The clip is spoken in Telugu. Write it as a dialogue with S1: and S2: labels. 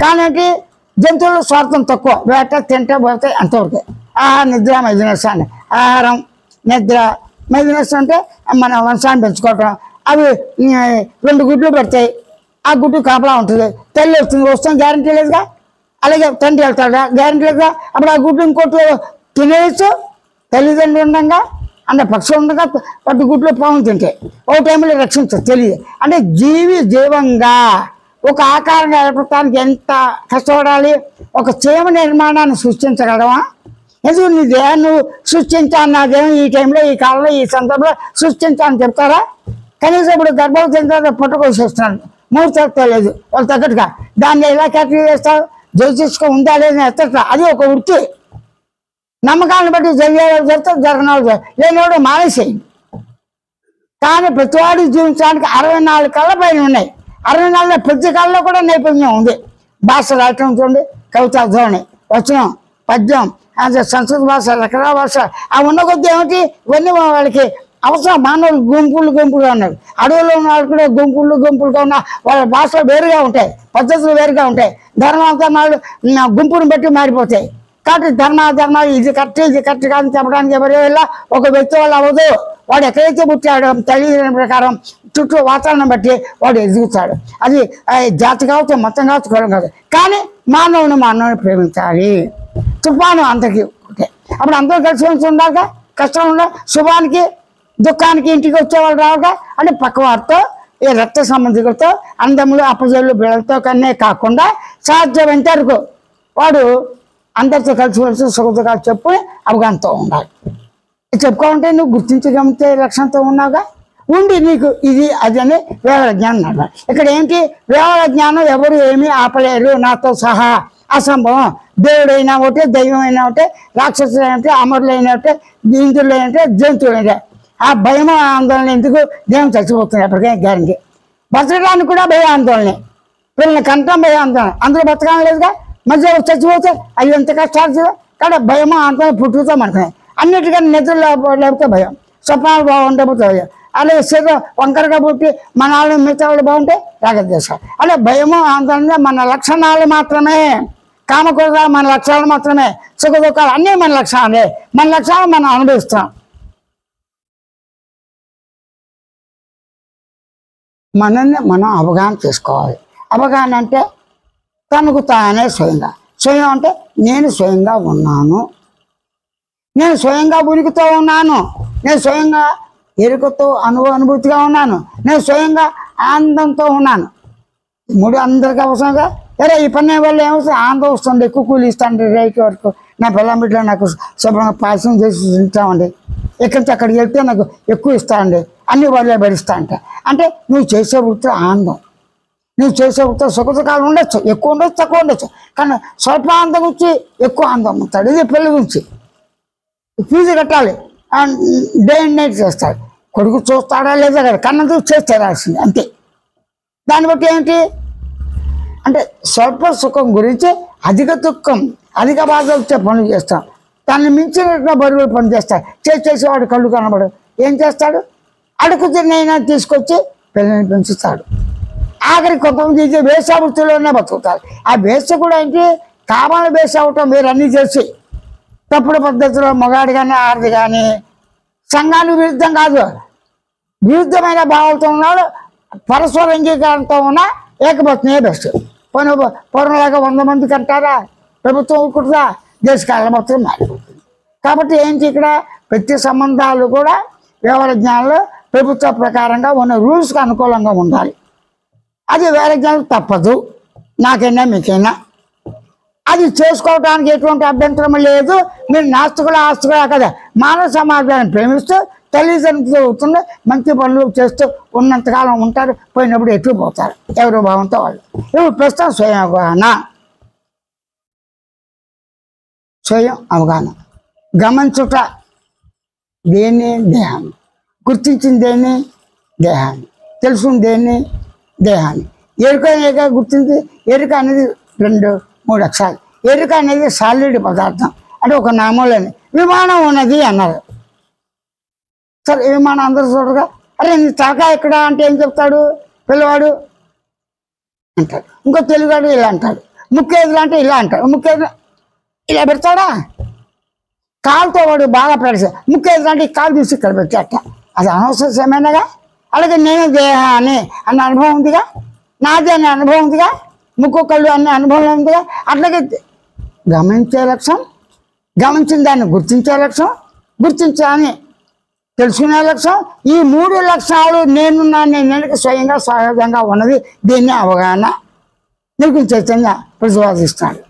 S1: కానీ జంతువులు స్వార్థం తక్కువ, వేట తింటే పోతే అంతవరకే. ఆహార నిద్ర మెజినెస్ అని, ఆహారం నిద్ర మెజినెస్ అంటే మన వంశాన్ని పెంచుకోవటం. అవి 2 గుడ్లు పెడతాయి, ఆ గుడ్డు కాపలా ఉంటుంది, తల్లి వస్తుంది గ్యారంటీ లేదుగా. అలాగే తండ్రి వెళ్తాడా గ్యారంటీ లేదుగా. అప్పుడు ఆ గుడ్డు ఇంకోటి తినేయచ్చు తల్లిదండ్రులు ఉండగా, అంటే పక్షులు ఉండగా పట్టు గుడ్లు పాము తింటాయి, ఓ టైంలో రక్షించదు తెలియదు. అంటే జీవంగా ఒక ఆకారంగా ఏర్పడటానికి ఎంత కష్టపడాలి. ఒక చీమ నిర్మాణాన్ని సృష్టించగలవా? ఎందుకు నీ దేహాన్ని నువ్వు సృష్టించాను, నా దేహం ఈ టైంలో ఈ కాలంలో ఈ సందర్భంలో సృష్టించాలని చెప్తారా? కనీసం ఇప్పుడు గర్భవతి తర్వాత పుట్టకోసేస్తున్నాను, ముహూర్తం లేదు వాళ్ళు తగ్గట్టుగా, దాన్ని ఎలా క్యాటరీ చేస్తారు? జ్యోతిష్కం ఉందా లేదని ఎత్తట్లా, అది ఒక వృత్తి. నమ్మకాలను బట్టి జరిగేవాళ్ళు చెప్తే జరగనవాళ్ళు లేనివాడు మానేసేయండి. కానీ ప్రతివాడు జీవించడానికి 64 కళ్ళ పైన ఉన్నాయి. 64 ప్రతి కళ్ళలో కూడా నైపుణ్యం ఉంది. భాష రాయటం చూడండి, కవితా ధోరణి, వచనం, పద్యం, సంస్కృత భాష, రకరకాల భాష, ఆ ఉన్న కొద్ది ఏమిటి ఇవన్నీ వాళ్ళకి అవసరం. మానవులు గుంపులుగా ఉన్నారు, అడవుల్లో ఉన్న వాళ్ళు కూడా గుంపులుగా ఉన్న వాళ్ళ భాషలు వేరుగా ఉంటాయి, పద్ధతులు వేరుగా ఉంటాయి, ధర్మాలు గుంపుని బట్టి మారిపోతాయి. కాబట్టి ధర్మాలు ఇది కరెక్ట్ కాదని చెప్పడానికి ఎవరి వల్ల ఒక వ్యక్తి వల్ల అవ్వదు. వాడు ఎక్కడైతే పుట్టాడో తల్లిదండ్రుల ప్రకారం చుట్టూ వాతావరణం బట్టి వాడు ఎదుగుతాడు. అది జాతి కావచ్చు, మొత్తం కావచ్చు, కులం కావచ్చు. కానీ మానవుని ప్రేమించాలి. తుఫాను అందరికీ ఓకే. అప్పుడు అందరూ కలిసి ఉండాలిగా, కష్టం ఉండాలి. శుభానికి దుఃఖానికి ఇంటికి వచ్చేవాళ్ళు రావుగా. అంటే పక్కవారితో ఈ రక్త సంబంధికులతో అందములు అప్పజల్లు బిళ్ళలతో కన్నా కాకుండా సాధ్యమైనంత వరకు వాడు అందరితో కలిసి సుఖదుఖాలు చెప్పుకుని అవగాహనతో ఉండాలి. చెప్పుకోవాలంటే నువ్వు గుర్తించగలిగే లక్షణంతో ఉన్నావుగా. ఉండి నీకు ఇది అది అని వేవల జ్ఞానం నడవాలి. ఇక్కడ ఏంటి వేవల జ్ఞానం? ఎవరు ఏమీ ఆపలేరు నాతో సహా, అసంభవం. దేవుడైనా ఒకటే, దైవం అయినా ఒకటే, రాక్షసులైనా ఒకటే, అమరులైనా ఒకటే, ఇంద్రులైనా ఒకటే, జంతువులైనా. ఆ భయం ఆందోళన ఎందుకు? దేవుని చచ్చిపోతుంది ఎప్పటికైనా గ్యారంటీ. బతకడానికి కూడా భయ ఆందోళనే, పిల్లల్ని కంటం భయ ఆందోళన. అందరూ బతకడం లేదుగా, మధ్యలో చచ్చిపోతే అవి ఎంత కష్టాలు. కానీ భయమో ఆందోళన పుట్టుతో మనకున్నాయి. అన్నిటికన్నా నిద్ర లేకపోతే భయం, స్వప్నాలు బాగుండకపోతే భయం, అలాగే శరీరం వంకరగా పుట్టి మన వాళ్ళు మిగతా వాళ్ళు బాగుంటే రాగద్వేషాలు. అలా భయమో ఆందోళన మన లక్షణాలు మాత్రమే. కామకూడదా మన లక్షణాలు మాత్రమే. సుఖ దుఃఖాలు అన్నీ మన లక్షణాలే. మన లక్షణాలు మనం అనుభవిస్తాం. మనల్ని మనం అవగాహన చేసుకోవాలి. అవగాహన అంటే తనకు తానే స్వయం అంటే నేను స్వయంగా ఉన్నాను, నేను స్వయంగా ఉనికితో ఉన్నాను, నేను స్వయంగా ఎరుకతో అనుభూతిగా ఉన్నాను, నేను స్వయంగా ఆనందంతో ఉన్నాను. 3 అందరికీ అవసరంగా. ఈ పని వల్ల ఏమవుతుంది? ఆనందం వస్తుంది, ఎక్కువ కూలి ఇస్తాండి, రేటు వరకు నా పిల్లం బిడ్డలో నాకు శుభ్రంగా పాయసం చేసి తింటామండి, ఎక్కడి నుంచి అక్కడికి వెళ్తే నాకు ఎక్కువ ఇస్తాండి, అన్ని వాళ్ళే భరిస్తా అంటే నువ్వు చేసే వృత్తి ఆనందం. నువ్వు చేసే వృత్తి సుఖదుఖాలు ఉండొచ్చు, ఎక్కువ ఉండొచ్చు, తక్కువ ఉండొచ్చు. కానీ స్వల్ప ఆనందం గురించి ఎక్కువ ఆనందం ఉంటాడు. ఇది పెళ్లి గురించి ఫీజు కట్టాలి, డే అండ్ నైట్ చేస్తాడు. కొడుకు చూస్తాడా లేదా కదా, కన్నది చేస్తాడాల్సింది అంతే. దాన్ని బట్టి ఏంటి అంటే స్వల్ప సుఖం గురించి అధిక దుఃఖం, అధిక బాధ వచ్చే పనులు చేస్తాం. దాన్ని మించినట్టుగా బరువులు పని చేస్తాడు. చేసేవాడు కళ్ళు కనబడు ఏం చేస్తాడు? అడుగు తిన్నైనా తీసుకొచ్చి పిల్లల్ని పెంచుతాడు. ఆఖరి కొంతమంది వేషవృత్తిలోనే బతుకుతారు. ఆ వేష కూడా ఏంటి? కామాలు వేష అవటం, మీరు అన్నీ చేసి తప్పుడు పద్ధతిలో మగాడు కానీ ఆడది కానీ సంఘానికి విరుద్ధం కాదు, విరుద్ధమైన భావాలతో ఉన్నాడు. పరస్పర అంగీకారంతో ఉన్న ఏకపత్నియే బెస్ట్. పూర్వంలాగా 100 మంది కంటారా? ప్రభుత్వం ఊరుకుంటుందా? దేశకాలం మొత్తం మారిపోతుంది. కాబట్టి ఏంటి ఇక్కడ ప్రతి సంబంధాలు కూడా వ్యవహార జ్ఞానంలో ప్రభుత్వ ప్రకారంగా ఉన్న రూల్స్కి అనుకూలంగా ఉండాలి. అది వేరే జ్ఞానం తప్పదు, నాకైనా మీకైనా. అది చేసుకోవడానికి ఎటువంటి అభ్యంతరం లేదు. మీరు నాస్తికులు ఆస్తికులా కదా, మానవ సమాజాన్ని ప్రేమిస్తూ తల్లిదండ్రులతో అవుతుంది మంచి పనులు చేస్తూ ఉన్నంతకాలం ఉంటారు, పోయినప్పుడు ఎటు పోతారు ఎవరు భావంతో వాళ్ళు. ఇప్పుడు ప్రస్తుతం స్వయం అవగాహన గమనించుట దేన్ని? దేహాన్ని. గుర్తించింది దేన్ని? దేహాన్ని. తెలుసుకుని దేన్ని? దేహాన్ని. ఎరుక గుర్తించి ఎరుక అనేది 2-3 అక్షరాలు. ఎరుక అనేది సాలిడ్ పదార్థం, అంటే ఒక నామంలోని. విమానం ఉన్నది అన్నారు. సరే విమానం అందరూ చూడగా, అరే నీ తలకాయ ఎక్కడ అంటే ఏం చెప్తాడు పిల్లవాడు? అంటాడు. ఇంకో తెలుగువాడు ఇలా అంటాడు. ముక్కేదురు అంటే ఇలా అంటాడు, ముక్కేదురు ఇలా పెడతాడా? కాలుతో వాడు బాగా పెడతాడు. ముక్కేదురు అంటే కాలు తీసి ఇక్కడ పెట్టాట, అది అనవసరమేనాగా. అలాగే నేనే దేహాన్ని అన్న అనుభవం ఉందిగా, నాదే అనే అనుభవం ఉందిగా, ముక్కు కళ్ళు అనే అనుభవం ఉందిగా. అట్లాగే గమనించే లక్ష్యం, గమనించిన దాన్ని గుర్తించే లక్ష్యం, గుర్తించాలని తెలుసుకునే లక్ష్యం. ఈ 3 లక్షణాలు నేను స్వయంగా సహజంగా ఉన్నది. దీన్ని అవగాహన నిర్గుణ చైతన్య ప్రతిపాదిస్తున్నాడు.